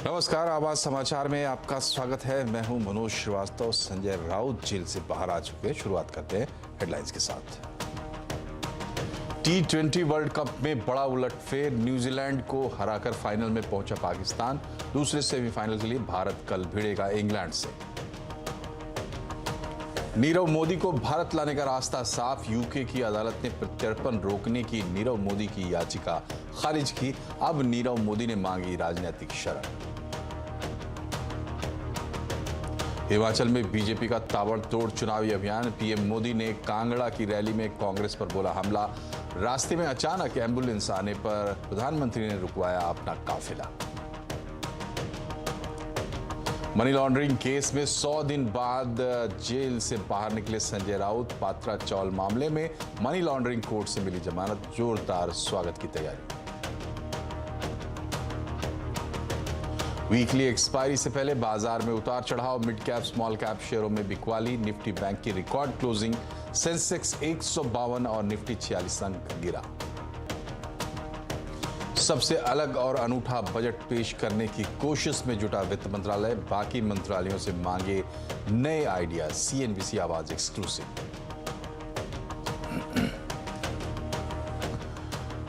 नमस्कार, आवाज समाचार में आपका स्वागत है। मैं हूं मनोज श्रीवास्तव। संजय राउत जेल से बाहर आ चुके हैं। शुरुआत करते हैं हेडलाइंस के साथ। T20 वर्ल्ड कप में बड़ा उलटफेर, न्यूजीलैंड को हराकर फाइनल में पहुंचा पाकिस्तान। दूसरे सेमीफाइनल के लिए भारत कल भिड़ेगा इंग्लैंड से। नीरव मोदी को भारत लाने का रास्ता साफ, यूके की अदालत ने प्रत्यर्पण रोकने की नीरव मोदी की याचिका खारिज की। अब नीरव मोदी ने मांगी राजनीतिक शरण। हिमाचल में बीजेपी का ताबड़तोड़ चुनावी अभियान, पीएम मोदी ने कांगड़ा की रैली में कांग्रेस पर बोला हमला। रास्ते में अचानक एम्बुलेंस आने पर प्रधानमंत्री ने रुकवाया अपना काफिला। मनी लॉन्ड्रिंग केस में 100 दिन बाद जेल से बाहर निकले संजय राउत। पात्रा चौल मामले में मनी लॉन्ड्रिंग कोर्ट से मिली जमानत, जोरदार स्वागत की तैयारी। वीकली एक्सपायरी से पहले बाजार में उतार चढ़ाव, मिड कैप स्मॉल कैप शेयरों में बिकवाली। निफ्टी बैंक की रिकॉर्ड क्लोजिंग, सेंसेक्स 152 और निफ्टी 46 अंक गिरा। सबसे अलग और अनूठा बजट पेश करने की कोशिश में जुटा वित्त मंत्रालय, बाकी मंत्रालयों से मांगे नए आइडिया। सीएनबीसी आवाज एक्सक्लूसिव।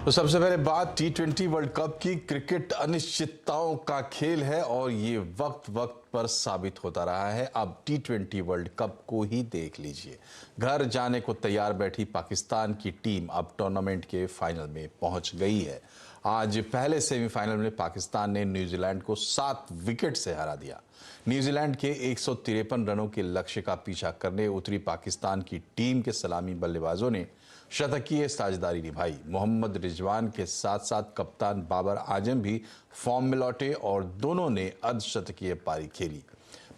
तो सबसे पहले बात T20 वर्ल्ड कप की। क्रिकेट अनिश्चितताओं का खेल है और ये वक्त वक्त पर साबित होता रहा है। अब T20 वर्ल्ड कप को ही देख लीजिए। घर जाने को तैयार बैठी पाकिस्तान की टीम अब टूर्नामेंट के फाइनल में पहुंच गई है। आज पहले सेमीफाइनल में पाकिस्तान ने न्यूजीलैंड को 7 विकेट से हरा दिया। न्यूजीलैंड के 153 रनों के लक्ष्य का पीछा करने उतरी पाकिस्तान की टीम के सलामी बल्लेबाजों ने शतकीय साझेदारी निभाई। मोहम्मद रिजवान के साथ साथ कप्तान बाबर आजम भी फॉर्म में लौटे और दोनों ने अर्धशतकीय पारी खेली।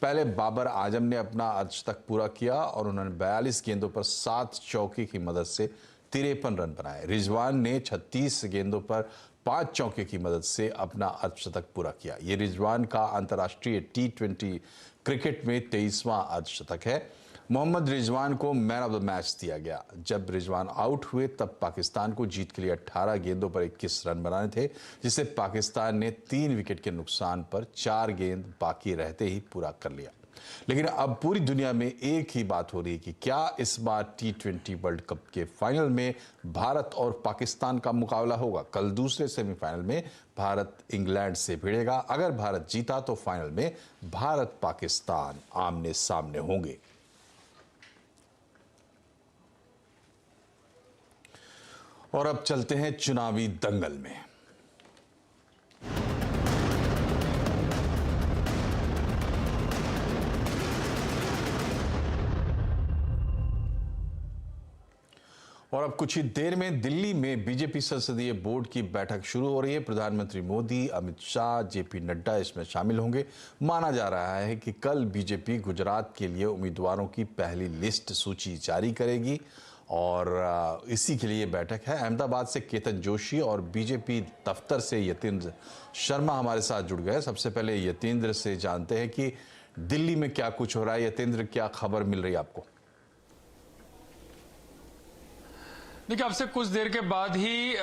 पहले बाबर आजम ने अपना अर्धशतक पूरा किया और उन्होंने 42 गेंदों पर 7 चौके की मदद से 53 रन बनाए। रिजवान ने 36 गेंदों पर 5 चौके की मदद से अपना अर्धशतक पूरा किया। ये रिजवान का अंतर्राष्ट्रीय T20 क्रिकेट में 23वां अर्धशतक है। मोहम्मद रिजवान को मैन ऑफ द मैच दिया गया। जब रिजवान आउट हुए तब पाकिस्तान को जीत के लिए 18 गेंदों पर 21 रन बनाने थे, जिसे पाकिस्तान ने 3 विकेट के नुकसान पर 4 गेंद बाकी रहते ही पूरा कर लिया। लेकिन अब पूरी दुनिया में एक ही बात हो रही है कि क्या इस बार T20 वर्ल्ड कप के फाइनल में भारत और पाकिस्तान का मुकाबला होगा। कल दूसरे सेमीफाइनल में भारत इंग्लैंड से भिड़ेगा। अगर भारत जीता तो फाइनल में भारत पाकिस्तान आमने सामने होंगे। और अब चलते हैं चुनावी दंगल में। और अब कुछ ही देर में दिल्ली में बीजेपी संसदीय बोर्ड की बैठक शुरू हो रही है। प्रधानमंत्री मोदी, अमित शाह, जेपी नड्डा इसमें शामिल होंगे। माना जा रहा है कि कल बीजेपी गुजरात के लिए उम्मीदवारों की पहली लिस्ट सूची जारी करेगी और इसी के लिए बैठक है। अहमदाबाद से केतन जोशी और बीजेपी दफ्तर से यतेंद्र शर्मा हमारे साथ जुड़ गए। सबसे पहले यतेंद्र से जानते हैं कि दिल्ली में क्या कुछ हो रहा है। यतेंद्र, क्या खबर मिल रही है आपको? देखिए, अब से कुछ देर के बाद ही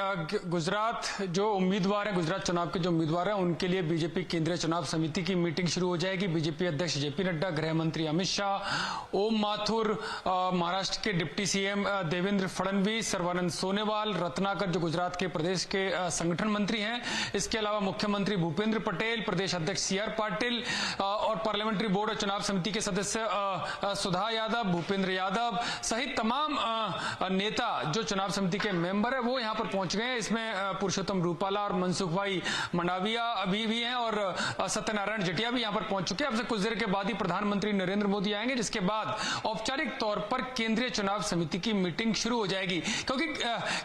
गुजरात जो उम्मीदवार हैं, गुजरात चुनाव के जो उम्मीदवार हैं, उनके लिए बीजेपी केंद्रीय चुनाव समिति की मीटिंग शुरू हो जाएगी। बीजेपी अध्यक्ष जेपी नड्डा, गृह मंत्री अमित शाह, ओम माथुर, महाराष्ट्र के डिप्टी सीएम देवेंद्र फडणवीस, सर्बानंद सोनोवाल, रत्नाकर जो गुजरात के प्रदेश के संगठन मंत्री हैं, इसके अलावा मुख्यमंत्री भूपेंद्र पटेल, प्रदेश अध्यक्ष सीआर पाटिल और पार्लियामेंट्री बोर्ड और चुनाव समिति के सदस्य सुधा यादव, भूपेंद्र यादव सहित तमाम नेता जो चुनाव समिति के मेंबर है वो यहां पर पहुंच गए हैं। इसमें पुरुषोत्तम रूपाला और मनसुख भाई मंडाविया अभी भी हैं और सत्यनारायण जटिया भी यहां पर पहुंच चुके हैं। अब से कुछ देर के बाद ही प्रधानमंत्री नरेंद्र मोदी आएंगे, जिसके बाद औपचारिक तौर पर केंद्रीय चुनाव समिति की मीटिंग शुरू हो जाएगी। क्योंकि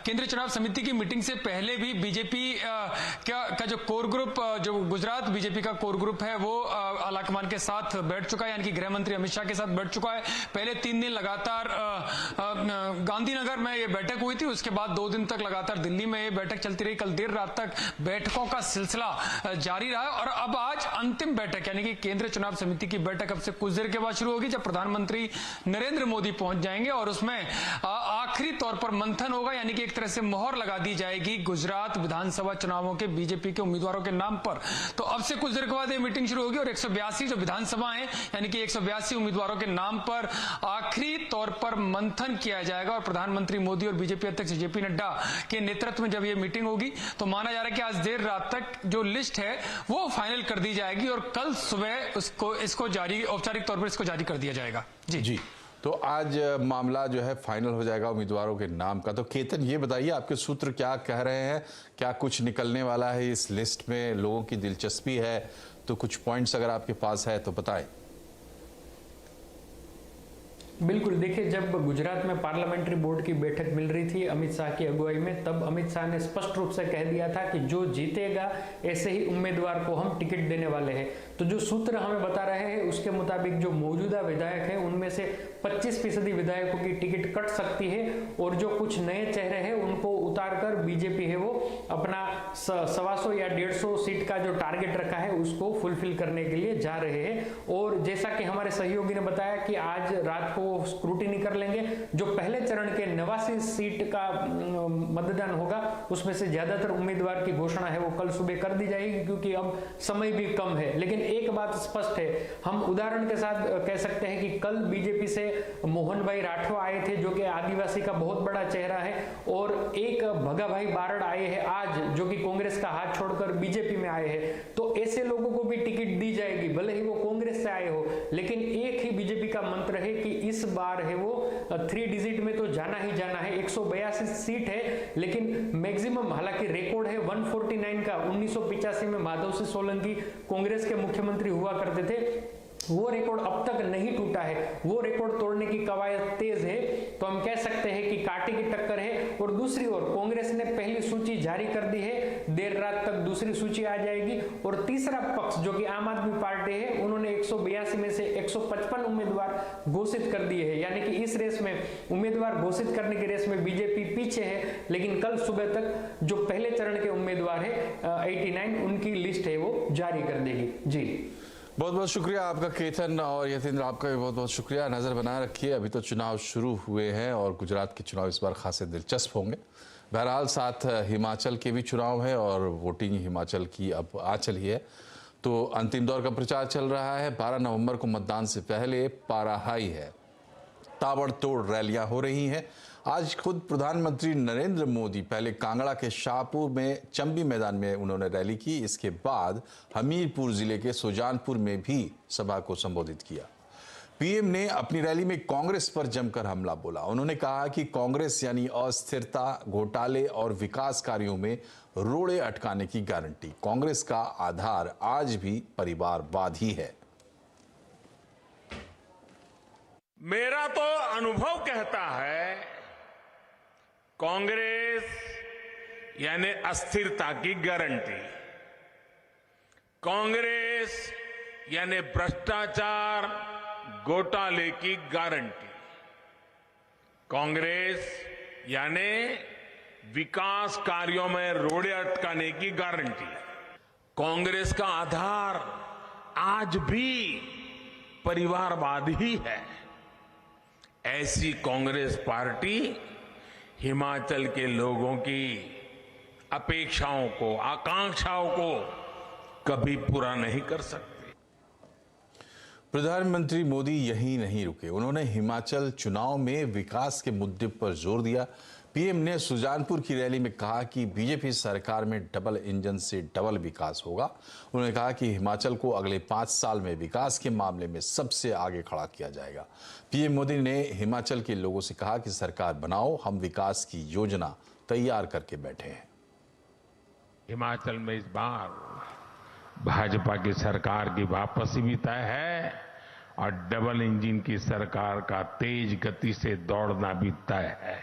केंद्रीय चुनाव समिति की मीटिंग से पहले भी बीजेपी का जो कोर ग्रुप, जो गुजरात बीजेपी का कोर ग्रुप है, वो आलाकमान के साथ बैठ चुका है, यानी कि गृह मंत्री अमित शाह के साथ बैठ चुका है। पहले 3 दिन लगातार गांधीनगर में ये बैठक बैठक हुई थी, उसके बाद 2 दिन तक लगातार दिल्ली में ये बैठक चलती रही। कल देर रात तक बैठकों का सिलसिला जारी रहा और अब आज अंतिम बैठक यानी कि केंद्रीय चुनाव समिति की बैठक अब से कुछ देर के बाद शुरू होगी, जब प्रधानमंत्री नरेंद्र मोदी पहुंच जाएंगे और उसमें आखिरी तौर पर मंथन होगा, यानी कि एक तरह से मोहर लगा दी जाएगी गुजरात विधानसभा चुनावों के बीजेपी के उम्मीदवारों के नाम पर। तो अब से कुछ देर के बाद ये मीटिंग शुरू होगी और 182 जो विधानसभा है यानी कि 182 उम्मीदवारों के नाम पर आखिरी तौर पर मंथन किया जाएगा और प्रधानमंत्री मोदी और बीजेपी अध्यक्ष जेपी नड्डा के नेतृत्व में जब ये मीटिंग होगी तो माना जा रहा है कि आज देर रात तक जो लिस्ट है वो फाइनल कर दी जाएगी और कल सुबह इसको जारी औपचारिक तौर पर इसको जारी कर दिया जाएगा। जी तो आज मामला जो है फाइनल हो जाएगा उम्मीदवारों के नाम का। तो केतन, ये बताइए आपके सूत्र क्या कह रहे हैं, क्या कुछ निकलने वाला है इस लिस्ट में? लोगों की दिलचस्पी है तो कुछ पॉइंट्स अगर आपके पास है तो बताएं। बिल्कुल, देखिए, जब गुजरात में पार्लियामेंट्री बोर्ड की बैठक मिल रही थी अमित शाह की अगुवाई में, तब अमित शाह ने स्पष्ट रूप से कह दिया था कि जो जीतेगा ऐसे ही उम्मीदवार को हम टिकट देने वाले हैं। तो जो सूत्र हमें बता रहे हैं उसके मुताबिक जो मौजूदा विधायक हैं उनमें से 25% विधायकों की टिकट कट सकती है और जो कुछ नए चेहरे हैं उनको उतारकर बीजेपी है वो अपना 125 या 150 सीट का जो टारगेट रखा है उसको फुलफिल करने के लिए जा रहे हैं। और जैसा कि हमारे सहयोगी ने बताया कि आज रात को स्क्रूटिनी कर लेंगे। जो पहले चरण के 89 सीट का मतदान होगा उसमें से ज्यादातर उम्मीदवार की घोषणा है वो कल सुबह कर दी जाएगी, क्योंकि अब समय भी कम है। लेकिन एक बात स्पष्ट है, हम उदाहरण के साथ कह सकते हैं कि कल बीजेपी से मोहन भाई राठवा आए थे जो कि आदिवासी का बहुत बड़ा चेहरा है, और एक भगा भाई बारड़ आए हैं आज जो कि कांग्रेस का हाथ छोड़कर बीजेपी में आए हैं। तो ऐसे लोगों को भी टिकट दी जाएगी, भले ही वो कांग्रेस से आए हो। लेकिन एक ही बीजेपी का मंत्र है कि इस बार है वो 3 डिजिट में तो जाना ही जाना है। 182 सीट है, लेकिन मैक्सिमम, हालांकि रिकॉर्ड है 149 का। 1985 में माधव सिंह सोलंकी कांग्रेस के मुख्यमंत्री हुआ करते थे, वो रिकॉर्ड अब तक नहीं टूटा है। वो रिकॉर्ड तोड़ने की कवायद तेज है। तो हम कह सकते हैं कि कांटे की टक्कर है। और दूसरी ओर कांग्रेस ने पहली सूची जारी कर दी है, देर रात तक दूसरी सूची आ जाएगी। और तीसरा पक्ष जो कि आम आदमी पार्टी है, उन्होंने 182 में से 155 उम्मीदवार घोषित कर दिए हैं। यानी कि इस रेस में, उम्मीदवार घोषित करने की रेस में बीजेपी पीछे है। लेकिन कल सुबह तक जो पहले चरण के उम्मीदवार है 89, उनकी लिस्ट है वो जारी कर देगी। जी, बहुत बहुत शुक्रिया आपका केतन, और यतीन्द्र आपका भी बहुत बहुत शुक्रिया। नज़र बनाए रखिए, अभी तो चुनाव शुरू हुए हैं और गुजरात के चुनाव इस बार खासे दिलचस्प होंगे। बहरहाल साथ हिमाचल के भी चुनाव है और वोटिंग हिमाचल की अब आ चली है। तो अंतिम दौर का प्रचार चल रहा है। 12 नवंबर को मतदान से पहले पारा हाई है, ताबड़तोड़ रैलियां हो रही हैं। आज खुद प्रधानमंत्री नरेंद्र मोदी पहले कांगड़ा के शाहपुर में चंबी मैदान में उन्होंने रैली की, इसके बाद हमीरपुर जिले के सुजानपुर में भी सभा को संबोधित किया। पीएम ने अपनी रैली में कांग्रेस पर जमकर हमला बोला। उन्होंने कहा कि कांग्रेस यानी अस्थिरता, घोटाले और विकास कार्यों में रोड़े अटकाने की गारंटी। कांग्रेस का आधार आज भी परिवारवाद ही है। मेरा तो अनुभव कहता है, कांग्रेस यानी अस्थिरता की गारंटी, कांग्रेस यानी भ्रष्टाचार, घोटाले की गारंटी, कांग्रेस यानी विकास कार्यों में रोड़े अटकाने की गारंटी। कांग्रेस का आधार आज भी परिवारवाद ही है। ऐसी कांग्रेस पार्टी हिमाचल के लोगों की अपेक्षाओं को, आकांक्षाओं को कभी पूरा नहीं कर सकती। प्रधानमंत्री मोदी यहीं नहीं रुके, उन्होंने हिमाचल चुनाव में विकास के मुद्दे पर जोर दिया। पीएम ने सुजानपुर की रैली में कहा कि बीजेपी सरकार में डबल इंजन से डबल विकास होगा। उन्होंने कहा कि हिमाचल को अगले 5 साल में विकास के मामले में सबसे आगे खड़ा किया जाएगा। पीएम मोदी ने हिमाचल के लोगों से कहा कि सरकार बनाओ, हम विकास की योजना तैयार करके बैठे हैं। हिमाचल में इस बार भाजपा की सरकार की वापसी भी तय है और डबल इंजन की सरकार का तेज गति से दौड़ना भी तय है।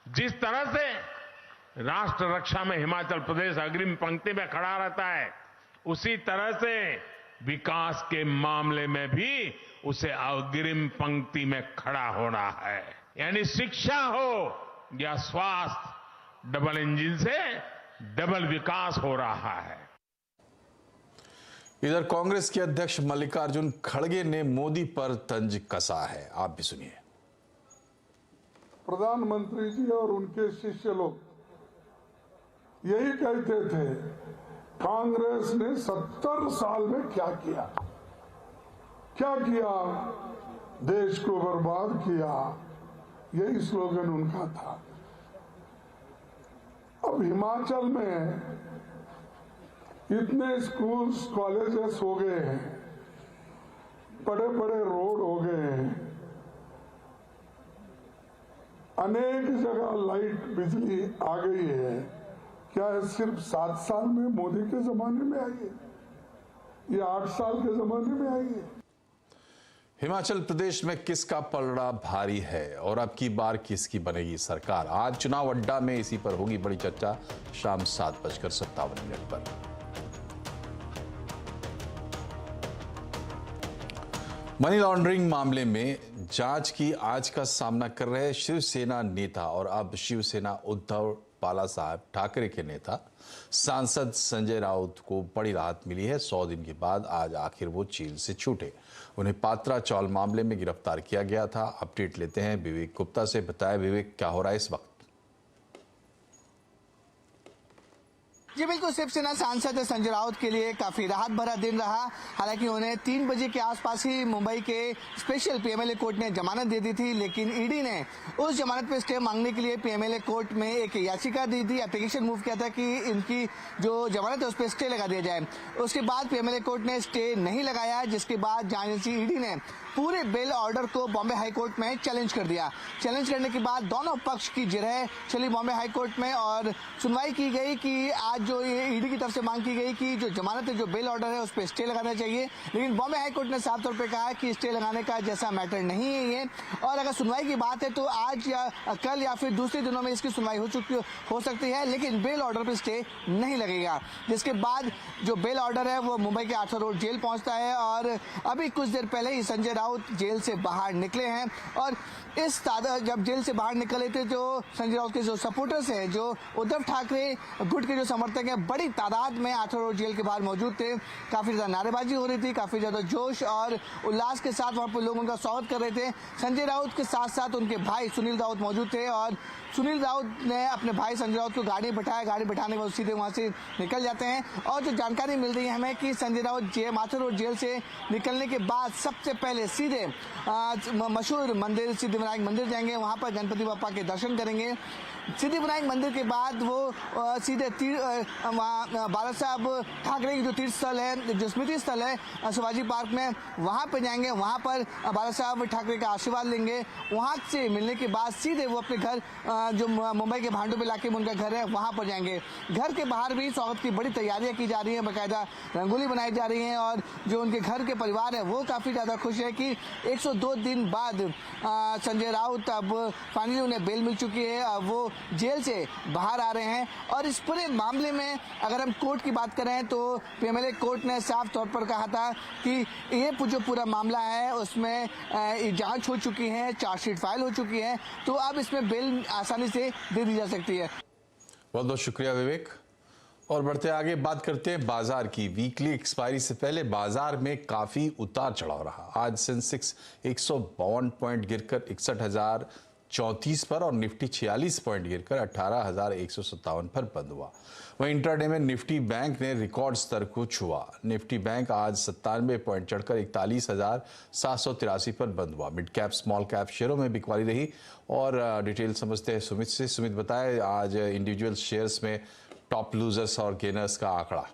जिस तरह से राष्ट्र रक्षा में हिमाचल प्रदेश अग्रिम पंक्ति में खड़ा रहता है, उसी तरह से विकास के मामले में भी उसे अग्रिम पंक्ति में खड़ा होना है। यानी शिक्षा हो, या स्वास्थ्य, डबल इंजन से डबल विकास हो रहा है। इधर कांग्रेस के अध्यक्ष मल्लिकार्जुन खड़गे ने मोदी पर तंज कसा है, आप भी सुनिए। प्रधानमंत्री जी और उनके शिष्य लोग यही कहते थे, कांग्रेस ने 70 साल में क्या किया, देश को बर्बाद किया, यही स्लोगन उनका था। अब हिमाचल में इतने स्कूल्स कॉलेजेस हो गए हैं, बड़े बड़े रोड हो गए हैं, अनेक जगह लाइट बिजली आ गई है। क्या है सिर्फ 7 साल में मोदी के जमाने में आई है, ये 8 साल के जमाने में आई है? हिमाचल प्रदेश में किसका पलड़ा भारी है और अब की बार किसकी बनेगी सरकार? आज चुनाव अड्डा में इसी पर होगी बड़ी चर्चा, शाम 7:57 पर। मनी लॉन्ड्रिंग मामले में जांच की आज का सामना कर रहे शिवसेना नेता और अब शिवसेना उद्धव बाला साहब ठाकरे के नेता सांसद संजय राउत को बड़ी राहत मिली है। 100 दिन के बाद आज आखिर वो जेल से छूटे। उन्हें पात्रा चौल मामले में गिरफ्तार किया गया था। अपडेट लेते हैं विवेक गुप्ता से। बताया विवेक, क्या हो रहा है इस वक्त? जी बिल्कुल, शिवसेना सांसद संजय राउत के लिए काफी राहत भरा दिन रहा। हालांकि उन्हें 3 बजे के आसपास ही मुंबई के स्पेशल पीएमएलए कोर्ट ने जमानत दे दी थी, लेकिन ईडी ने उस जमानत पे स्टे मांगने के लिए पीएमएलए कोर्ट में एक याचिका दी थी, एप्लीकेशन मूव किया था कि इनकी जो जमानत है उस पर स्टे लगा दिया जाए। उसके बाद पीएमएलए कोर्ट ने स्टे नहीं लगाया, जिसके बाद जांच एजेंसी ईडी ने पूरे बेल ऑर्डर को बॉम्बे हाई कोर्ट में चैलेंज कर दिया। चैलेंज करने के बाद दोनों पक्ष की जिरह चली बॉम्बे हाई कोर्ट में और सुनवाई की गई कि आज जो ये ईडी की तरफ से मांग की गई कि जो जमानत है, जो बेल ऑर्डर है, उस पर स्टे लगाना चाहिए, लेकिन बॉम्बे हाई कोर्ट ने साफ तौर पे कहा कि स्टे लगाने का जैसा मैटर नहीं है ये। और अगर सुनवाई की बात है तो आज या कल या फिर दूसरे दिनों में इसकी सुनवाई हो सकती है, लेकिन बेल ऑर्डर पर स्टे नहीं लगेगा। जिसके बाद जो बेल ऑर्डर है वो मुंबई के आर्थर रोड जेल पहुंचता है और अभी कुछ देर पहले ही संजय राउत जेल से बाहर निकले हैं। और इस जब जेल से बाहर निकले थे, जो संजय राउत के जो सपोर्टर्स हैं, जो उद्धव ठाकरे गुट के जो समर्थक हैं, बड़ी तादाद में आर्थर रोड जेल के बाहर मौजूद थे। काफी ज्यादा नारेबाजी हो रही थी, काफी ज्यादा जोश और उल्लास के साथ वहां पर लोग उनका स्वागत कर रहे थे। संजय राउत के साथ साथ उनके भाई सुनील राउत मौजूद थे और सुनील राउत ने अपने भाई संजय राउत को गाड़ी बिठाया। गाड़ी बिठाने के बाद सीधे वहां से निकल जाते हैं। और जो जानकारी मिल रही है हमें कि Sanjay Raut Arthur Road jail से निकलने के बाद सबसे पहले सीधे मशहूर मंदिर सिद्धिविनायक मंदिर जाएंगे, वहां पर गणपति बप्पा के दर्शन करेंगे। सिद्धिविनायक मंदिर के बाद वो सीधे बाला साहब ठाकरे की जो तीर्थ स्थल है, जो स्मृति स्थल है शिवाजी पार्क में, वहां पर जाएंगे। वहां पर बाला साहब ठाकरे का आशीर्वाद लेंगे। वहां से मिलने के बाद सीधे वो अपने घर, जो मुंबई के भांडुप इलाके में उनका घर है, वहां पर जाएंगे। घर के बाहर भी स्वागत की बड़ी तैयारियां की जा रही है, बाकायदा रंगोली बनाई जा रही है और जो उनके घर के परिवार है वो काफी ज्यादा खुश है कि 102 दिन बाद संजय राउत अब फाइनली उन्हें बेल मिल चुकी है। अब वो जेल से बाहर आ रहे हैं। और इस पूरे मामले में अगर हम कोर्ट की बात करें तो पीएमएलए कोर्ट ने साफ तौर पर कहा था कि ये जो पूरा मामला है उसमें जांच हो चुकी है, चार्जशीट फाइल हो चुकी है, तो अब इसमें बेल आसानी से दे दी जा सकती है। बहुत बहुत शुक्रिया विवेक। और बढ़ते आगे बात करते हैं बाजार की। वीकली एक्सपायरी से पहले बाजार में काफी उतार चढ़ाव रहा। आज सेंसेक्स 152 पॉइंट गिरकर 61,034 पर और निफ्टी 46 पॉइंट गिरकर 18,157 पर बंद हुआ। वहीं इंट्राडे में निफ्टी बैंक ने रिकॉर्ड स्तर को छुआ। निफ्टी बैंक आज 97 पॉइंट चढ़कर 41,783 पर बंद हुआ। मिड कैप स्मॉल कैप शेयरों में बिकवाली रही और डिटेल समझते हैं सुमित से। सुमित, बताए आज इंडिविजुअल शेयर्स में टॉप लूजर्स और गेनर्स का आंकड़ा।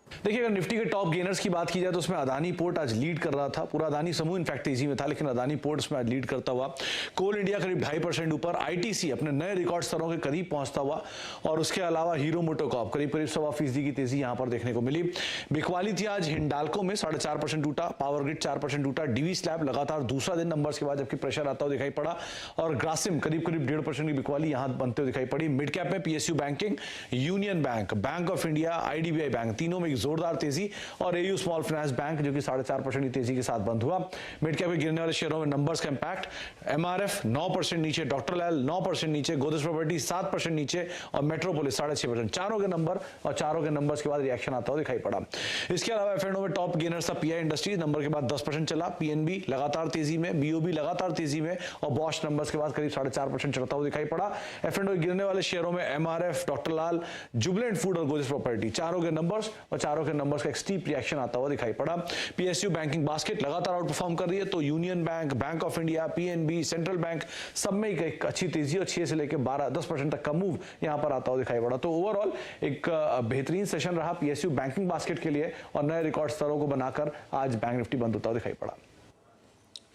देखिए, अगर निफ्टी के टॉप गेनर्स की बात की जाए तो उसमें अदानी पोर्ट आज लीड कर रहा था। पूरा अदानी समूह इनफैक्ट तेजी में था, लेकिन अदानी पोर्ट उसमें आज लीड करता हुआ। कोल इंडिया करीब 2.5% ऊपर, आईटीसी अपने नए रिकॉर्ड स्तरों के करीब पहुंचता हुआ और उसके अलावा हीरो मोटोकॉर्प करीब 1.25% की तेजी यहां पर देखने को मिली। बिकवाली थी आज हिंडाल्को में 4.5% टूटा, पावर ग्रिड 4% टूटा, डीवी स्लैब लगातार दूसरा दिन नंबर्स के बाद जबकि प्रेशर आता हुआ दिखाई पड़ा और ग्रासिम करीब 1.5% की बिकवाली यहां बनते हुए दिखाई पड़ी। मिड कैप में PSU banking, union bank, bank of India, IDBI bank तीनों में जोरदार तेजी और एयू स्मॉल फाइनेंस बैंक जो कि 4.5% की तेजी के साथ बंद हुआ। मिड कैप के गिरने वाले शेयरों में नंबर्स का इंपैक्ट, एमआरएफ 9% नीचे, डॉक्टर लैल 9% नीचे, गोदरेज प्रॉपर्टी 7% नीचे और मेट्रोपोलिस 6.5%। चारों के नंबर और चारों के नंबर्स के बाद रिएक्शन आता हुआ दिखाई पड़ा। इसके अलावा एफ&ओ में टॉप गेनर्स था पीआई इंडस्ट्रीज, नंबर के बाद 10% चला, पीएनबी लगातार तेजी में, बीओबी लगातार तेजी में और बॉश नंबर्स के बाद करीब 4.5% चढ़ता हुआ दिखाई पड़ा। एफ&ओ गिरने वाले शेयरों में एमआरएफ, डॉक्टर लाल, जुबिलेंट फूड और गोदरेज प्रॉपर्टी, चारों के नंबर्स और चारों के नंबर्स का एक स्टीप रिएक्शन आता हुआ दिखाई पड़ा। पीएसयू बैंकिंग बास्केट लगातार आउट परफॉर्म कर रही है, तो union bank, bank of India, PNB, central bank सब में एक अच्छी तेजी और 6 से लेकर 12-10% तक का मूव यहां पर आता हुआ दिखाई पड़ा। तो ओवरऑल एक बेहतरीन सेशन रहा पीएसयू बैंकिंग बास्केट के लिए और नए रिकॉर्ड स्तरों को बनाकर आज बैंक निफ्टी बंद होता हुआ दिखाई पड़ा।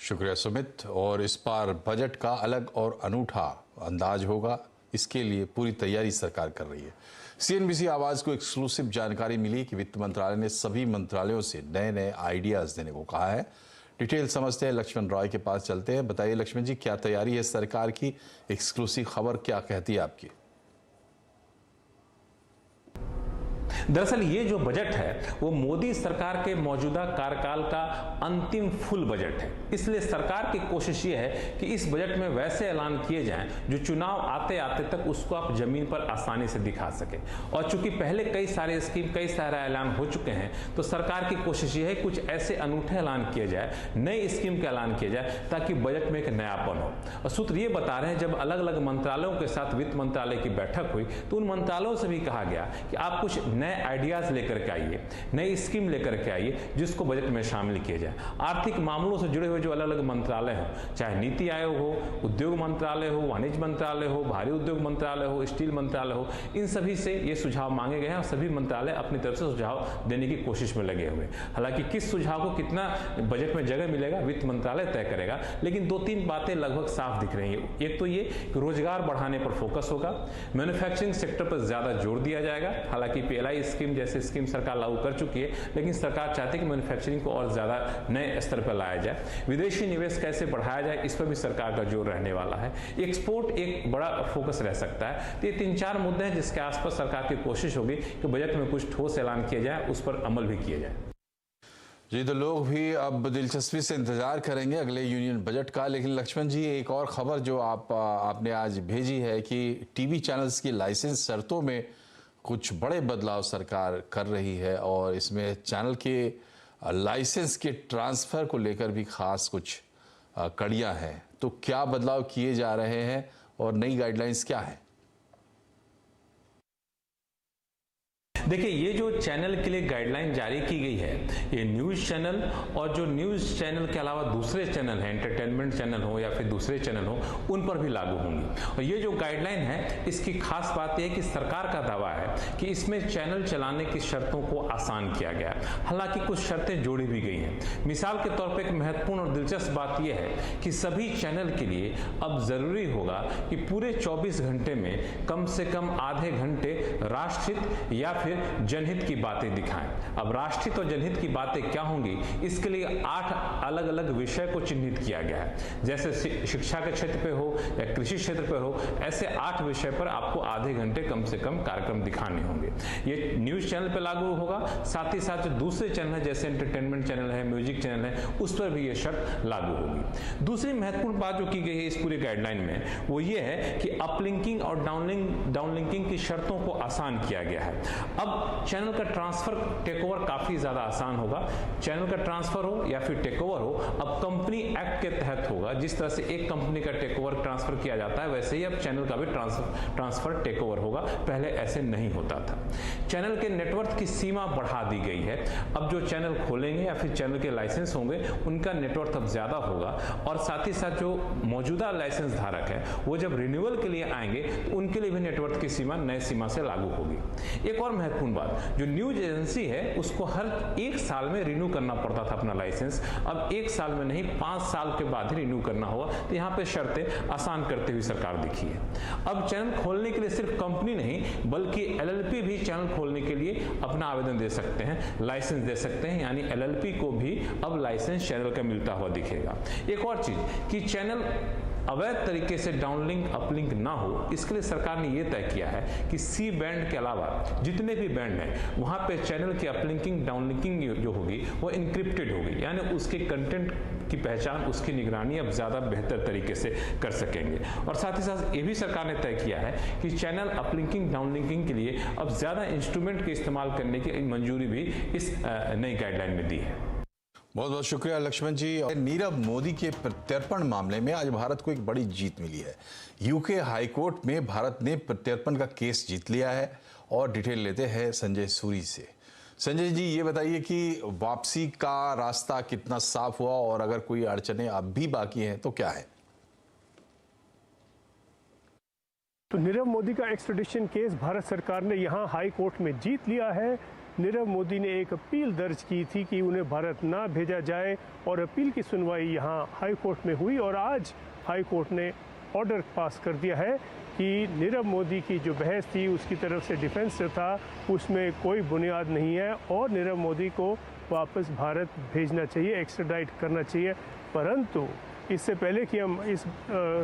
शुक्रिया सुमित। और इस बार बजट का अलग और अनूठा अंदाज होगा, इसके लिए पूरी तैयारी सरकार कर रही है। सीएनबीसी आवाज को एक्सक्लूसिव जानकारी मिली कि वित्त मंत्रालय ने सभी मंत्रालयों से नए नए आइडियाज देने को कहा है। डिटेल समझते हैं, लक्ष्मण रॉय के पास चलते हैं। बताइए लक्ष्मण जी, क्या तैयारी है सरकार की? एक्सक्लूसिव खबर क्या कहती है आपकी? दरअसल ये जो बजट है वो मोदी सरकार के मौजूदा कार्यकाल का अंतिम फुल बजट है। इसलिए सरकार की कोशिश ये है कि इस बजट में वैसे ऐलान किए जाएं जो चुनाव आते आते तक उसको आप जमीन पर आसानी से दिखा सके। और चूंकि पहले कई सारे स्कीम, कई सारे ऐलान हो चुके हैं, तो सरकार की कोशिश ये है कुछ ऐसे अनूठे ऐलान किए जाए, नई स्कीम के ऐलान किए जाए, ताकि बजट में एक नयापन हो। और सूत्र ये बता रहे हैं जब अलग अलग मंत्रालयों के साथ वित्त मंत्रालय की बैठक हुई तो उन मंत्रालयों से भी कहा गया कि आप कुछ नए आइडियाज लेकर के आइए, नई स्कीम लेकर के आइए जिसको बजट में शामिल किया जाए। आर्थिक मामलों से जुड़े हुए जो अलग अलग मंत्रालय हो, चाहे नीति आयोग हो, उद्योग मंत्रालय हो, वाणिज्य मंत्रालय हो, भारी उद्योग मंत्रालय हो, स्टील मंत्रालय हो, इन सभी से ये सुझाव मांगे गए हैं और सभी मंत्रालय अपनी तरफ से सुझाव देने की कोशिश में लगे हुए। हालांकि किस सुझाव को कितना बजट में जगह मिलेगा वित्त मंत्रालय तय करेगा, लेकिन 2-3 बातें लगभग साफ दिख रही है। एक तो ये कि रोजगार बढ़ाने पर फोकस होगा, मैन्युफैक्चरिंग सेक्टर पर ज्यादा जोर दिया जाएगा। हालांकि पीएलआई स्कीम जैसे स्कीम सरकार लागू कर चुकी है, लेकिन सरकार चाहती है कि मैन्युफैक्चरिंग को और ज्यादा नए स्तर पर लाया जाए। विदेशी निवेश कैसे बढ़ाया जाए, इस पर भी सरकार का जोर रहने वाला है। एक्सपोर्ट एक बड़ा फोकस रह सकता है। तो ये 3-4 मुद्दे हैं जिसके आसपास सरकार की कोशिश होगी कि बजट में कुछ ठोस ऐलान किया जाए, उस पर अमल भी किया जाए। जी, तो लोग भी अब दिलचस्पी से इंतजार करेंगे अगले यूनियन बजट का। लेकिन लक्ष्मण जी, एक और खबर जो आपने आज भेजी है कि टीवी चैनल्स की लाइसेंस शर्तों में कुछ बड़े बदलाव सरकार कर रही है और इसमें चैनल के लाइसेंस के ट्रांसफर को लेकर भी खास कुछ कड़ियां हैं। तो क्या बदलाव किए जा रहे हैं और नई गाइडलाइंस क्या है? देखिए, ये जो चैनल के लिए गाइडलाइन जारी की गई है, ये न्यूज़ चैनल और जो न्यूज़ चैनल के अलावा दूसरे चैनल हैं, एंटरटेनमेंट चैनल हो या फिर दूसरे चैनल हो, उन पर भी लागू होंगी। और ये जो गाइडलाइन है, इसकी खास बात यह है कि सरकार का दावा है कि इसमें चैनल चलाने की शर्तों को आसान किया गया। हालांकि कुछ शर्तें जोड़ी भी गई हैं। मिसाल के तौर पर एक महत्वपूर्ण और दिलचस्प बात यह है कि सभी चैनल के लिए अब जरूरी होगा कि पूरे 24 घंटे में कम से कम आधे घंटे राष्ट्रहित या फिर जनहित की बातें दिखाएं। अब राष्ट्रहित और जनहित की बातें क्या होंगी, इसके लिए 8 अलग अलग विषय को चिन्हित किया गया है। जैसे शिक्षा के क्षेत्र पे हो या कृषि क्षेत्र पे हो, ऐसे 8 विषय पर आपको आधे घंटे कम से कम कार्यक्रम दिखाने होंगे। ये न्यूज चैनल पे लागू होगा। साथ ही साथ जो दूसरे चैनल है, जैसे एंटरटेनमेंट चैनल है, म्यूजिक चैनल है, उस पर भी ये शर्त लागू होगी। दूसरी महत्वपूर्ण बात जो की गई है इस पूरे गाइडलाइन में, वो ये है कि अपलिंकिंग और डाउनलिंकिंग की शर्तों को आसान किया गया है। अब चैनल का ट्रांसफर, टेक ओवर काफी ज्यादा आसान होगा। चैनल का ट्रांसफर हो या फिर टेक ओवर हो, अब कंपनी एक्ट के तहत होगा। जिस तरह से एक कंपनी का टेक ओवर ट्रांसफर किया जाता है, वैसे ही अब चैनल का भी ट्रांसफर टेक ओवर होगा। पहले ऐसे नहीं होता था। चैनल के नेटवर्क की सीमा बढ़ा दी गई है। अब जो चैनल खोलेंगे या फिर चैनल के लाइसेंस होंगे, उनका नेटवर्क अब ज्यादा होगा। और साथ ही साथ जो मौजूदा लाइसेंस धारक है, वो जब रिन्यूअल के लिए आएंगे तो उनके लिए भी नेटवर्क की सीमा नई सीमा से लागू होगी। एक और महत्वपूर्ण बात, जो न्यूज एजेंसी है उसको हर 1 साल में रिन्यू करना पड़ता था अपना लाइसेंस। अब 1 साल में नहीं, 5 साल के बाद ही रिन्यू करना होगा। तो यहाँ पे शर्तें आसान करते हुए सरकार दिखी है। अब चैनल खोलने के लिए सिर्फ कंपनी नहीं बल्कि एलएलपी भी चैनल खोलने के लिए अपना आवेदन दे सकते हैं, लाइसेंस दे सकते हैं। यानी एलएलपी को भी अब लाइसेंस चैनल का मिलता हुआ दिखेगा। एक और चीज कि चैनल अवैध तरीके से डाउनलिंक अपलिंक ना हो, इसके लिए सरकार ने यह तय किया है कि सी बैंड के अलावा जितने भी बैंड हैं वहां पे चैनल की अपलिंकिंग डाउनलिंकिंग जो होगी वो इंक्रिप्टेड होगी, यानी उसके कंटेंट की पहचान, उसकी निगरानी अब ज्यादा बेहतर तरीके से कर सकेंगे। और साथ ही साथ ये भी सरकार ने तय किया है कि चैनल अपलिंकिंग डाउनलिंकिंग के लिए अब ज्यादा इंस्ट्रूमेंट के इस्तेमाल करने की मंजूरी भी इस नई गाइडलाइन में दी है। बहुत बहुत शुक्रिया लक्ष्मण जी। और नीरव मोदी के प्रत्यर्पण मामले में आज भारत को एक बड़ी जीत मिली है। यूके हाईकोर्ट में भारत ने प्रत्यर्पण का केस जीत लिया है। और डिटेल लेते हैं संजय सूरी से। संजय जी, ये बताइए कि वापसी का रास्ता कितना साफ हुआ और अगर कोई अड़चने अब भी बाकी हैं तो क्या है? तो नीरव मोदी का एक्स्ट्रेडिशन केस भारत सरकार ने यहाँ हाई कोर्ट में जीत लिया है। नीरव मोदी ने एक अपील दर्ज की थी कि उन्हें भारत ना भेजा जाए और अपील की सुनवाई यहाँ हाई कोर्ट में हुई और आज हाई कोर्ट ने ऑर्डर पास कर दिया है कि नीरव मोदी की जो बहस थी उसकी तरफ से डिफेंस जो था उसमें कोई बुनियाद नहीं है और नीरव मोदी को वापस भारत भेजना चाहिए, एक्स्ट्राडाइट करना चाहिए। परंतु इससे पहले कि हम इस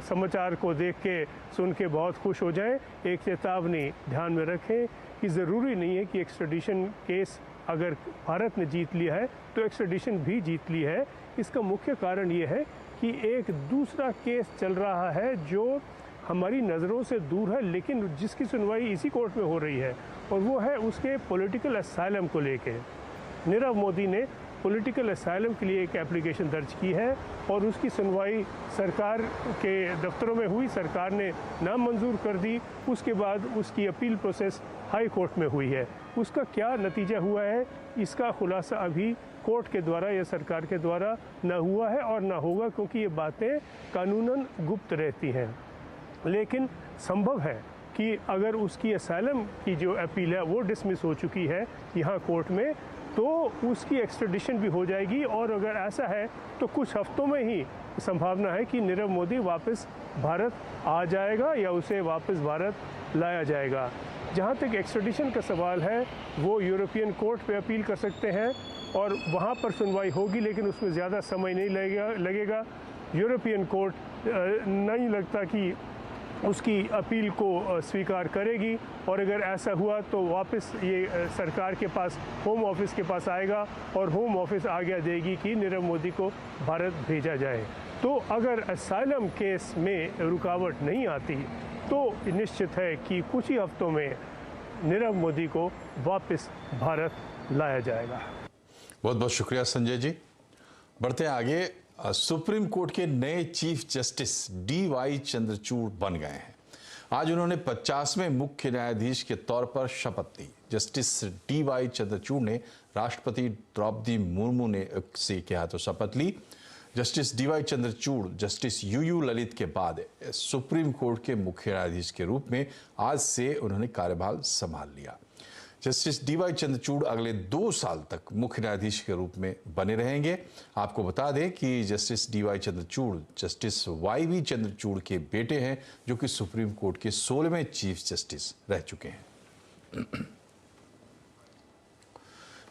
समाचार को देख के सुन के बहुत खुश हो जाएं, एक चेतावनी ध्यान में रखें कि ज़रूरी नहीं है कि एक्स्ट्रेडिशन केस अगर भारत ने जीत लिया है तो एक्स्ट्रेडिशन भी जीत ली है। इसका मुख्य कारण ये है कि एक दूसरा केस चल रहा है जो हमारी नज़रों से दूर है लेकिन जिसकी सुनवाई इसी कोर्ट में हो रही है और वो है उसके पॉलिटिकल असाइलम को लेके। नीरव मोदी ने पॉलिटिकल असाइलम के लिए एक एप्लीकेशन दर्ज की है और उसकी सुनवाई सरकार के दफ्तरों में हुई, सरकार ने नामंजूर कर दी। उसके बाद उसकी अपील प्रोसेस हाई कोर्ट में हुई है। उसका क्या नतीजा हुआ है इसका खुलासा अभी कोर्ट के द्वारा या सरकार के द्वारा ना हुआ है और ना होगा, क्योंकि ये बातें कानूनन गुप्त रहती हैं। लेकिन संभव है कि अगर उसकी असाइलम की जो अपील है वो डिसमिस हो चुकी है यहाँ कोर्ट में तो उसकी एक्स्ट्रेडिशन भी हो जाएगी और अगर ऐसा है तो कुछ हफ्तों में ही संभावना है कि नीरव मोदी वापस भारत आ जाएगा या उसे वापस भारत लाया जाएगा। जहाँ तक एक्स्ट्रेडिशन का सवाल है वो यूरोपियन कोर्ट पे अपील कर सकते हैं और वहाँ पर सुनवाई होगी, लेकिन उसमें ज़्यादा समय नहीं लगेगा। यूरोपियन कोर्ट नहीं लगता कि उसकी अपील को स्वीकार करेगी और अगर ऐसा हुआ तो वापस ये सरकार के पास, होम ऑफिस के पास आएगा और होम ऑफिस आज्ञा देगी कि नीरव मोदी को भारत भेजा जाए। तो अगर असाइलम केस में रुकावट नहीं आती तो निश्चित है कि कुछ ही हफ्तों में नीरव मोदी को वापस भारत लाया जाएगा। बहुत बहुत शुक्रिया संजय जी। बढ़ते हैं आगे। सुप्रीम कोर्ट के नए चीफ जस्टिस DY चंद्रचूड़ बन गए हैं। आज उन्होंने 50वें मुख्य न्यायाधीश के तौर पर शपथ ली। जस्टिस DY चंद्रचूड़ ने राष्ट्रपति द्रौपदी मुर्मू ने से के हाथों शपथ ली। Justice DY Chandrachud justice UU Lalit के बाद सुप्रीम कोर्ट के मुख्य न्यायाधीश के रूप में आज से उन्होंने कार्यभार संभाल लिया। जस्टिस DY चंद्रचूड़ अगले 2 साल तक मुख्य न्यायाधीश के रूप में बने रहेंगे। आपको बता दें कि justice DY Chandrachud justice YV Chandrachud के बेटे हैं, जो कि सुप्रीम कोर्ट के 16वें चीफ जस्टिस रह चुके हैं।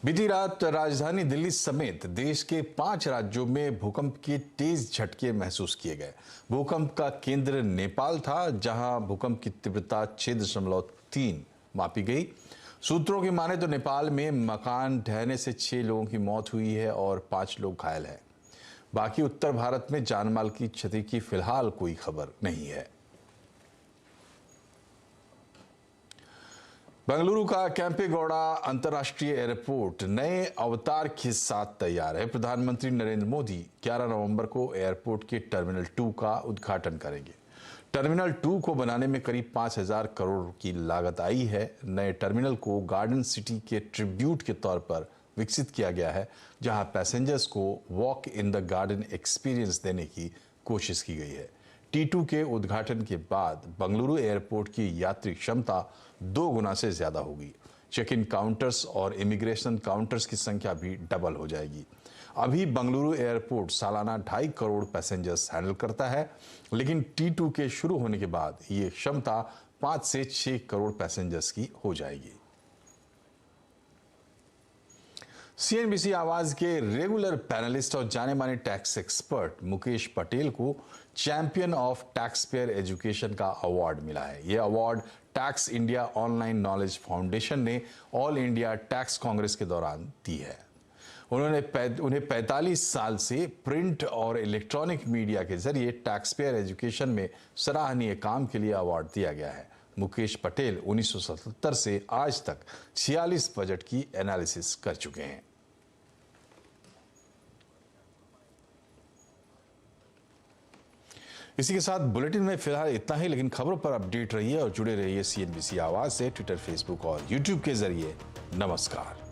बीती रात राजधानी दिल्ली समेत देश के 5 राज्यों में भूकंप के तेज झटके महसूस किए गए। भूकंप का केंद्र नेपाल था, जहां भूकंप की तीव्रता 6.3 मापी गई। सूत्रों की माने तो नेपाल में मकान ढहने से 6 लोगों की मौत हुई है और 5 लोग घायल हैं। बाकी उत्तर भारत में जानमाल की क्षति की फिलहाल कोई खबर नहीं है। बेंगलुरु का केंपेगौड़ा अंतर्राष्ट्रीय एयरपोर्ट नए अवतार के साथ तैयार है। प्रधानमंत्री नरेंद्र मोदी 11 नवंबर को एयरपोर्ट के टर्मिनल 2 का उद्घाटन करेंगे। टर्मिनल 2 को बनाने में करीब 5,000 करोड़ की लागत आई है। नए टर्मिनल को गार्डन सिटी के ट्रिब्यूट के तौर पर विकसित किया गया है, जहां पैसेंजर्स को walk in the garden experience देने की कोशिश की गई है। T2 के उद्घाटन के बाद बेंगलुरु एयरपोर्ट की यात्री क्षमता 2 गुना से ज्यादा होगी। चेक इन काउंटर्स और इमिग्रेशन काउंटर्स की संख्या भी डबल हो जाएगी। अभी बेंगलुरु एयरपोर्ट सालाना 2.5 करोड़ पैसेंजर्स हैंडल करता है, लेकिन T2 के शुरू होने के बाद ये क्षमता 5 से 6 करोड़ पैसेंजर्स की हो जाएगी। CNBC आवाज के रेगुलर पैनलिस्ट और जाने माने टैक्स एक्सपर्ट मुकेश पटेल को champion of tax payer education का अवार्ड मिला है। यह award tax India online knowledge foundation ने ऑल इंडिया टैक्स कांग्रेस के दौरान दी है। उन्हें 45 साल से प्रिंट और इलेक्ट्रॉनिक मीडिया के जरिए टैक्स पेयर एजुकेशन में सराहनीय काम के लिए अवार्ड दिया गया है। मुकेश पटेल 1977 से आज तक 46 बजट की एनालिसिस कर चुके हैं। इसी के साथ बुलेटिन में फिलहाल इतना ही, लेकिन खबरों पर अपडेट रहिए और जुड़े रहिए CNBC आवाज से ट्विटर, फेसबुक और यूट्यूब के जरिए। नमस्कार।